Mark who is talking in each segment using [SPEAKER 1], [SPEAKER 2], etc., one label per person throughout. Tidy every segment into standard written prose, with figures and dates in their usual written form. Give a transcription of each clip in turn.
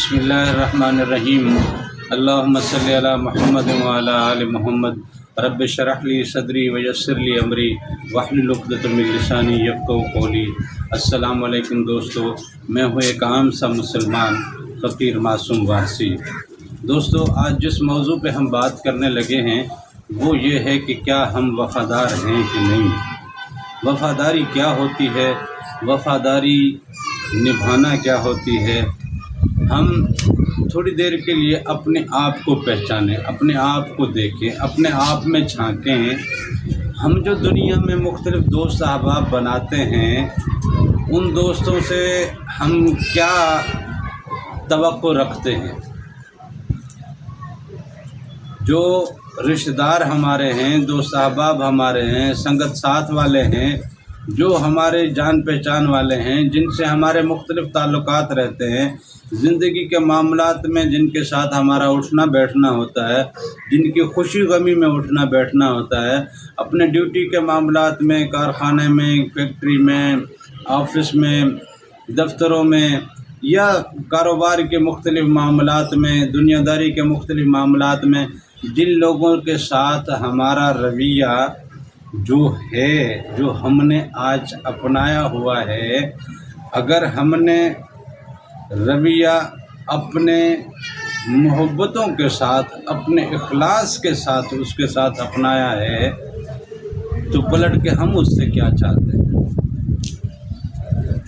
[SPEAKER 1] बिस्मिल्लाहिर्रहमानिर्रहीम। अल्लाहुम्मा सल्लि अला मुहम्मद व अला आलि मुहम्मद। रब्ब इश्रह ली सदरी व यस्सिर ली अमरी वहलुल उक़दतम मिन लिसानी यफ़क़हू क़ौली। अस्सलामु अलैकुम दोस्तों, मैं हूँ एक आम सा मुसलमान फ़कीर मासूम वासी। दोस्तों, आज जिस मौजू पे हम बात करने लगे हैं वो ये है कि क्या हम वफ़ादार हैं कि नहीं। वफ़ादारी क्या होती है, वफ़ादारी निभाना क्या होती है। हम थोड़ी देर के लिए अपने आप को पहचानें, अपने आप को देखें, अपने आप में झांकें। हम जो दुनिया में मुख्तलिफ़ दोस्त अहबाब बनाते हैं, उन दोस्तों से हम क्या तवक्को रखते हैं। जो रिश्तेदार हमारे हैं, दोस्त अहबाब हमारे हैं, संगत साथ वाले हैं, जो हमारे जान पहचान वाले हैं, जिनसे हमारे मुख्तलिफ़ ताल्लुकात रहते हैं, ज़िंदगी के मामलात में जिनके साथ हमारा उठना बैठना होता है, जिनकी खुशी गमी में उठना बैठना होता है, अपने ड्यूटी के मामलात में, कारखाने में, फैक्ट्री में, ऑफ़िस में, दफ्तरों में या कारोबार के मुख्तलिफ़ मामलात में, दुनियादारी के मुख्तलिफ़ मामलात में जिन लोगों के साथ हमारा रवैया जो है, जो हमने आज अपनाया हुआ है, अगर हमने रवैया अपने मोहब्बतों के साथ, अपने इखलास के साथ उसके साथ अपनाया है, तो पलट के हम उससे क्या चाहते हैं,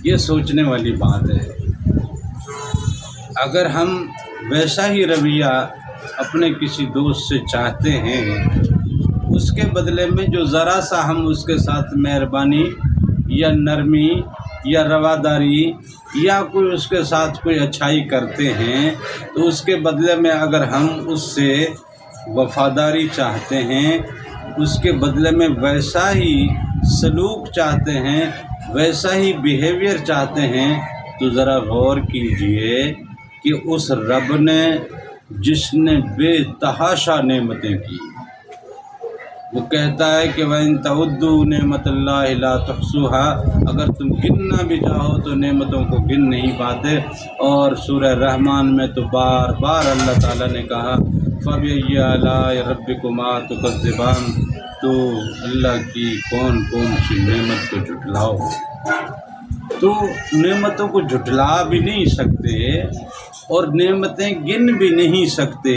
[SPEAKER 1] ये सोचने वाली बात है। अगर हम वैसा ही रवैया अपने किसी दोस्त से चाहते हैं, उसके बदले में जो ज़रा सा हम उसके साथ मेहरबानी या नरमी या रवादारी या कोई उसके साथ कोई अच्छाई करते हैं, तो उसके बदले में अगर हम उससे वफ़ादारी चाहते हैं, उसके बदले में वैसा ही सलूक चाहते हैं, वैसा ही बिहेवियर चाहते हैं, तो ज़रा गौर कीजिए कि उस रब ने जिसने बेतहाशा नेमतें की, वो कहता है कि वइन तउद्दू नेमतल्लाहि ला तुहसूहा, अगर तुम गिनना भी चाहो तो नेमतों को गिन नहीं पाते। और सूरह रहमान में तो बार बार अल्लाह ताला ने कहा फ़बिअय्यि आलाइ रब्बिकुमा तुकज़्ज़िबान, तो अल्लाह की कौन कौन सी नेमत को झुटलाओ। तो नेमतों को झुटला भी नहीं सकते और नेमतें गिन भी नहीं सकते।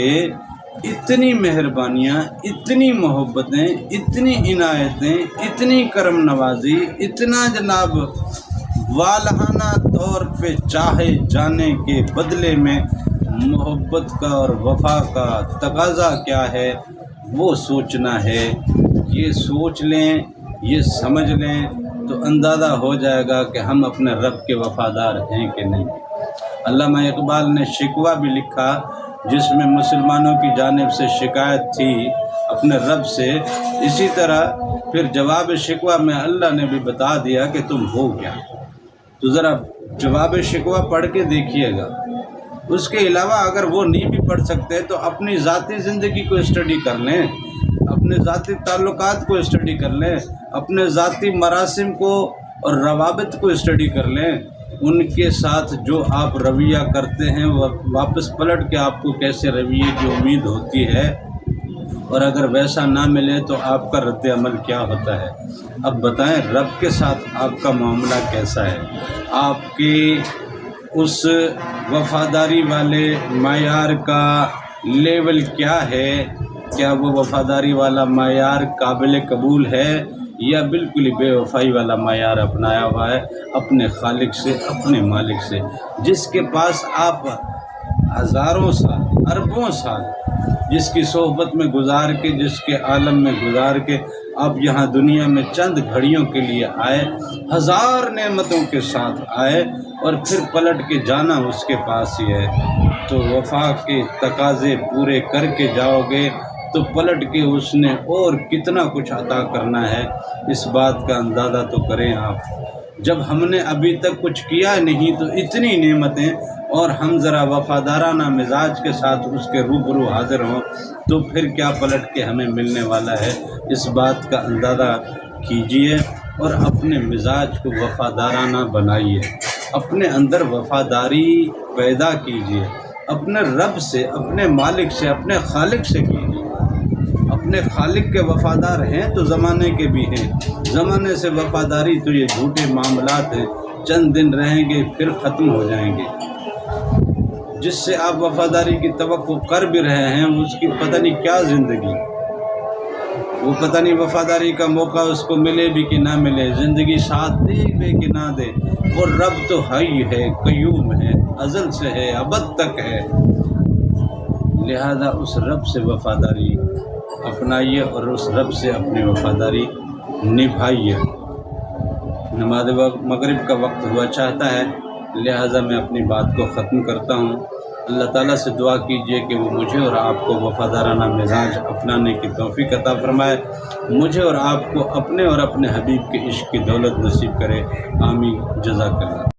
[SPEAKER 1] इतनी मेहरबानियाँ, इतनी मोहब्बतें, इतनी इनायतें, इतनी करम नवाजी, इतना जनाब वालहाना तौर पे चाहे जाने के बदले में मोहब्बत का और वफ़ा का तकाज़ा क्या है, वो सोचना है। ये सोच लें, ये समझ लें, तो अंदाज़ा हो जाएगा कि हम अपने रब के वफ़ादार हैं कि नहीं। अल्लामा इकबाल ने शिकवा भी लिखा, जिसमें मुसलमानों की जानिब से शिकायत थी अपने रब से। इसी तरह फिर जवाब शिकवा में अल्लाह ने भी बता दिया कि तुम हो क्या। तो ज़रा जवाब शिकवा पढ़ के देखिएगा। उसके अलावा अगर वो नहीं भी पढ़ सकते तो अपनी ज़ाती ज़िंदगी को स्टडी कर लें, अपने ज़ाती ताल्लुकात को स्टडी कर लें, अपने ज़ाती मरासिम को और रवाबित को स्टडी कर लें। उनके साथ जो आप रवैया करते हैं वह वापस पलट के आपको कैसे रवैये की उम्मीद होती है, और अगर वैसा ना मिले तो आपका रद्द अमल क्या होता है। अब बताएं, रब के साथ आपका मामला कैसा है, आपकी उस वफ़ादारी वाले मायार का लेवल क्या है। क्या वो वफ़ादारी वाला मायार काबिल कबूल है या बिल्कुल ही बेवफाई वाला मायार अपनाया हुआ है अपने खालिक से, अपने मालिक से, जिसके पास आप हज़ारों साल, अरबों साल जिसकी सोहबत में गुजार के, जिसके आलम में गुजार के आप यहाँ दुनिया में चंद घड़ियों के लिए आए, हज़ार नेमतों के साथ आए और फिर पलट के जाना उसके पास ही है। तो वफ़ा के तकाज़े पूरे करके जाओगे तो पलट के उसने और कितना कुछ अता करना है, इस बात का अंदाज़ा तो करें आप। जब हमने अभी तक कुछ किया नहीं तो इतनी नेमतें, और हम ज़रा वफ़ादाराना मिजाज के साथ उसके रूबरू हाज़िर हों तो फिर क्या पलट के हमें मिलने वाला है, इस बात का अंदाज़ा कीजिए और अपने मिजाज को वफ़ादाराना बनाइए, अपने अंदर वफ़ादारी पैदा कीजिए। اپنے رب سے، اپنے مالک سے، اپنے خالق سے کیجیے۔ اپنے خالق کے وفادار ہیں تو زمانے کے بھی ہیں۔ زمانے سے وفاداری تو یہ جھوٹے معاملات ہیں، چند دن رہیں گے پھر ختم ہو جائیں گے۔ جس سے آپ وفاداری کی توقع کر بھی رہے ہیں اس کی پتہ نہیں کیا زندگی، وہ پتہ نہیں وفاداری کا موقع اس کو ملے بھی کہ نہ ملے، زندگی ساتھ دے بھی کہ نہ دے۔ وہ رب تو حی ہے، قیوم ہے، ازل سے ہے، ابد تک ہے۔ لہذا اس رب سے وفاداری اپنائیے اور اس رب سے اپنی وفاداری نبھائیے۔ نماز مغرب کا وقت ہوا چاہتا ہے، لہذا میں اپنی بات کو ختم کرتا ہوں۔ اللہ تعالیٰ سے دعا کیجیے کہ وہ مجھے اور آپ کو وفادارانہ مزاج اپنانے کی توفیق عطا فرمائے، مجھے اور آپ کو اپنے اور اپنے حبیب کے عشق کی دولت نصیب کرے۔ آمین۔ جزاک اللہ۔